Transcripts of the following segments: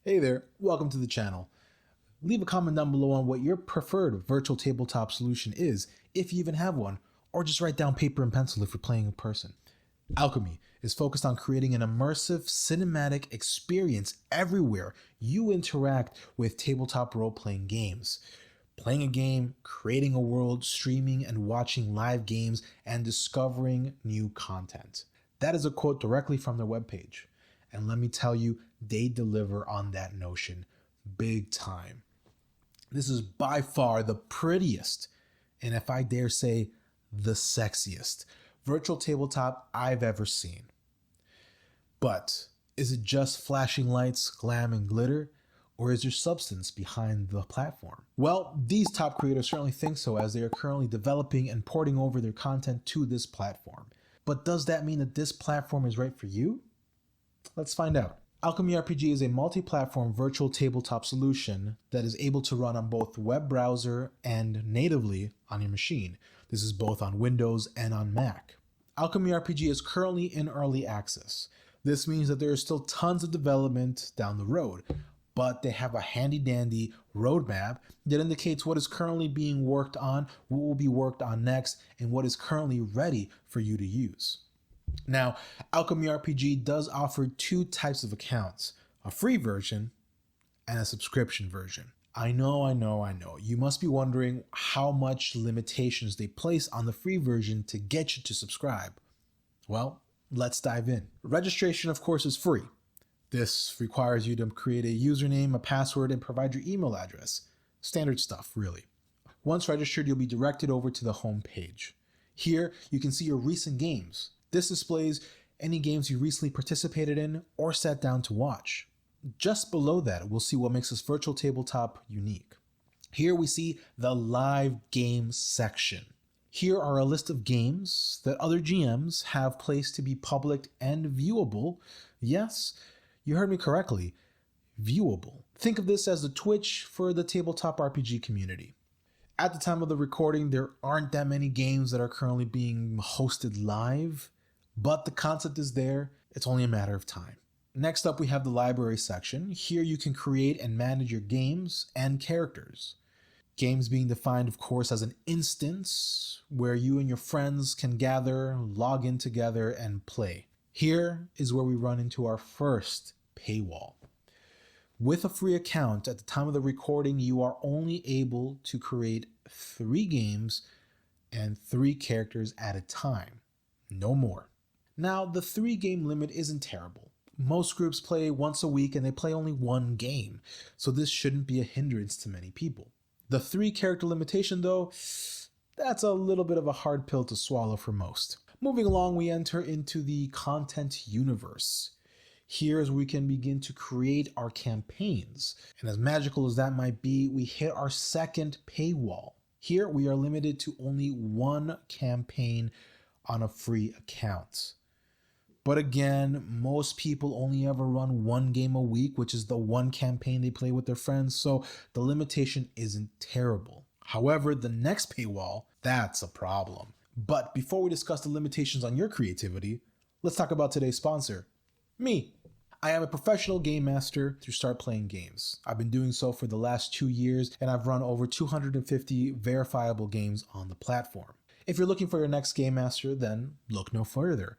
Hey there, welcome to the channel. Leave a comment down below on what your preferred virtual tabletop solution is, if you even have one, or just write down paper and pencil if you're playing in person. Alchemy is focused on creating an immersive cinematic experience everywhere you interact with tabletop role-playing games. Playing a game, creating a world, streaming and watching live games, and discovering new content. That is a quote directly from their webpage. And let me tell you, they deliver on that notion big time. This is by far the prettiest, and if I dare say, the sexiest virtual tabletop I've ever seen. But is it just flashing lights, glam, and glitter? Or is there substance behind the platform? Well, these top creators certainly think so, as they are currently developing and porting over their content to this platform. But does that mean that this platform is right for you? Let's find out. Alchemy RPG is a multi-platform virtual tabletop solution that is able to run on both web browser and natively on your machine. This is both on Windows and on Mac. Alchemy RPG is currently in early access. This means that there is still tons of development down the road, but they have a handy-dandy roadmap that indicates what is currently being worked on, what will be worked on next, and what is currently ready for you to use. Now, Alchemy RPG does offer two types of accounts, a free version and a subscription version. I know. You must be wondering how much limitations they place on the free version to get you to subscribe. Well, let's dive in. Registration, of course, is free. This requires you to create a username, a password, and provide your email address. Standard stuff, really. Once registered, you'll be directed over to the home page. Here, you can see your recent games. This displays any games you recently participated in or sat down to watch. Just below that, we'll see what makes this virtual tabletop unique. Here we see the live games section. Here are a list of games that other GMs have placed to be public and viewable. Yes, you heard me correctly, viewable. Think of this as the Twitch for the tabletop RPG community. At the time of the recording, there aren't that many games that are currently being hosted live, but the concept is there. It's only a matter of time. Next up, we have the library section. Here you can create and manage your games and characters. Games being defined, of course, as an instance where you and your friends can gather, log in together, and play. Here is where we run into our first paywall. With a free account, at the time of the recording, you are only able to create 3 games and 3 characters at a time. No more. Now, the 3 game limit isn't terrible. Most groups play once a week and they play only 1 game, so this shouldn't be a hindrance to many people. The 3 character limitation, though, that's a little bit of a hard pill to swallow for most. Moving along, we enter into the content universe. Here is where we can begin to create our campaigns. And as magical as that might be, we hit our second paywall. Here we are limited to only 1 campaign on a free account. But again, most people only ever run 1 game a week, which is the 1 campaign they play with their friends, so the limitation isn't terrible. However, the next paywall, that's a problem. But before we discuss the limitations on your creativity, let's talk about today's sponsor, me. I am a professional game master to start playing games. I've been doing so for the last 2 years, and I've run over 250 verifiable games on the platform. If you're looking for your next game master, then look no further.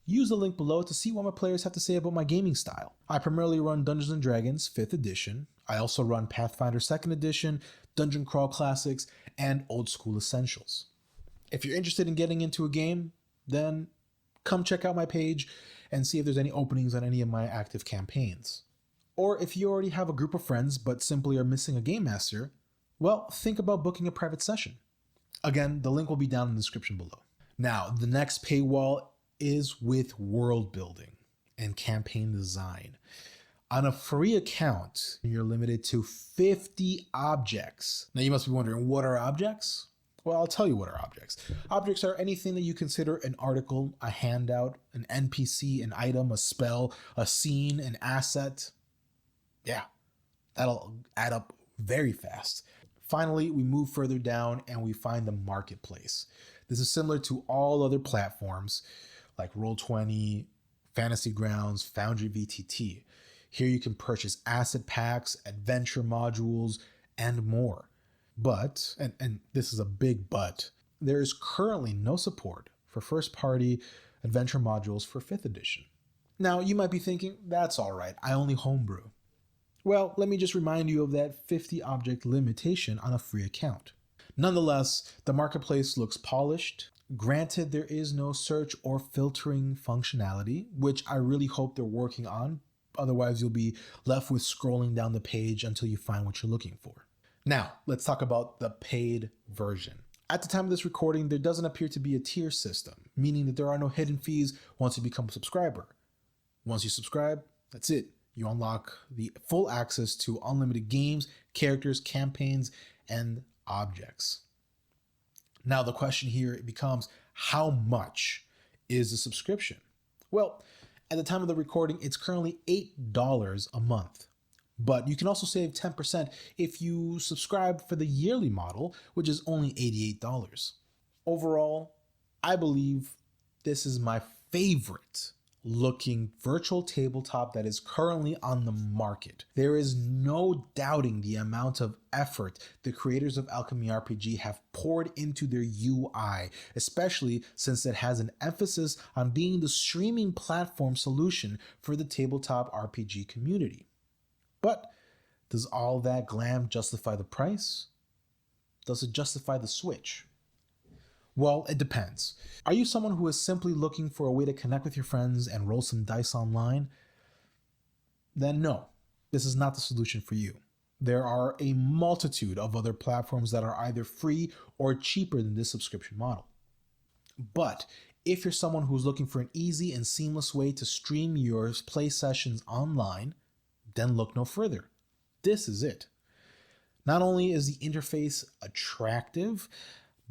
Use the link below to see what my players have to say about my gaming style. I primarily run Dungeons & Dragons 5th edition. I also run Pathfinder 2nd edition, Dungeon Crawl Classics, and Old School Essentials. If you're interested in getting into a game, then come check out my page and see if there's any openings on any of my active campaigns. Or if you already have a group of friends but simply are missing a game master, well, think about booking a private session. Again, the link will be down in the description below. Now, the next paywall is with world building and campaign design. On a free account, you're limited to 50 objects. Now you must be wondering, what are objects? Well, I'll tell you what are objects. Objects are anything that you consider an article, a handout, an NPC, an item, a spell, a scene, an asset. Yeah, that'll add up very fast. Finally, we move further down and we find the marketplace. This is similar to all other platforms like Roll20, Fantasy Grounds, Foundry VTT. Here you can purchase asset packs, adventure modules, and more. But, and this is a big but, there is currently no support for first-party adventure modules for 5th edition. Now, you might be thinking, that's all right, I only homebrew. Well, let me just remind you of that 50 object limitation on a free account. Nonetheless, the marketplace looks polished. Granted, there is no search or filtering functionality, which I really hope they're working on. Otherwise, you'll be left with scrolling down the page until you find what you're looking for. Now, let's talk about the paid version. At the time of this recording, there doesn't appear to be a tier system, meaning that there are no hidden fees once you become a subscriber. Once you subscribe, that's it. You unlock the full access to unlimited games, characters, campaigns, and objects. Now, the question here becomes, how much is the subscription? Well, at the time of the recording, it's currently $8 a month. But you can also save 10% if you subscribe for the yearly model, which is only $88. Overall, I believe this is my favorite looking virtual tabletop that is currently on the market. There is no doubting the amount of effort the creators of Alchemy RPG have poured into their UI, especially since it has an emphasis on being the streaming platform solution for the tabletop RPG community. But does all that glam justify the price? Does it justify the switch? Well, it depends. Are you someone who is simply looking for a way to connect with your friends and roll some dice online? Then no, this is not the solution for you. There are a multitude of other platforms that are either free or cheaper than this subscription model. But if you're someone who's looking for an easy and seamless way to stream your play sessions online, then look no further. This is it. Not only is the interface attractive,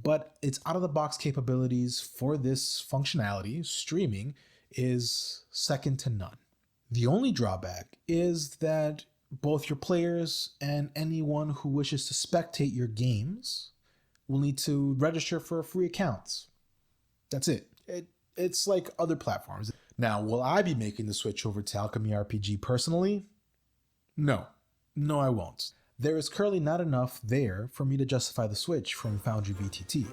but its out-of-the-box capabilities for this functionality, streaming, is second to none. The only drawback is that both your players and anyone who wishes to spectate your games will need to register for free accounts. That's it. It's like other platforms. Now, will I be making the switch over to Alchemy RPG personally? No, I won't. There is currently not enough there for me to justify the switch from Foundry VTT.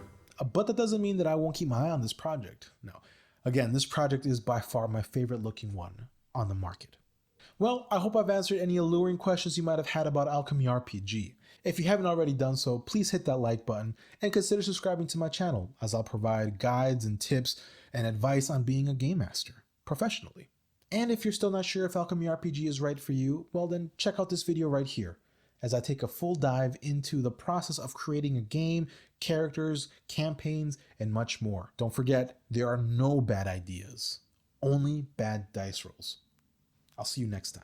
But that doesn't mean that I won't keep my eye on this project. No. Again, this project is by far my favorite looking one on the market. Well, I hope I've answered any alluring questions you might have had about Alchemy RPG. If you haven't already done so, please hit that like button and consider subscribing to my channel, as I'll provide guides and tips and advice on being a game master professionally. And if you're still not sure if Alchemy RPG is right for you, well then check out this video right here, as I take a full dive into the process of creating a game, characters, campaigns, and much more. Don't forget, there are no bad ideas, only bad dice rolls. I'll see you next time.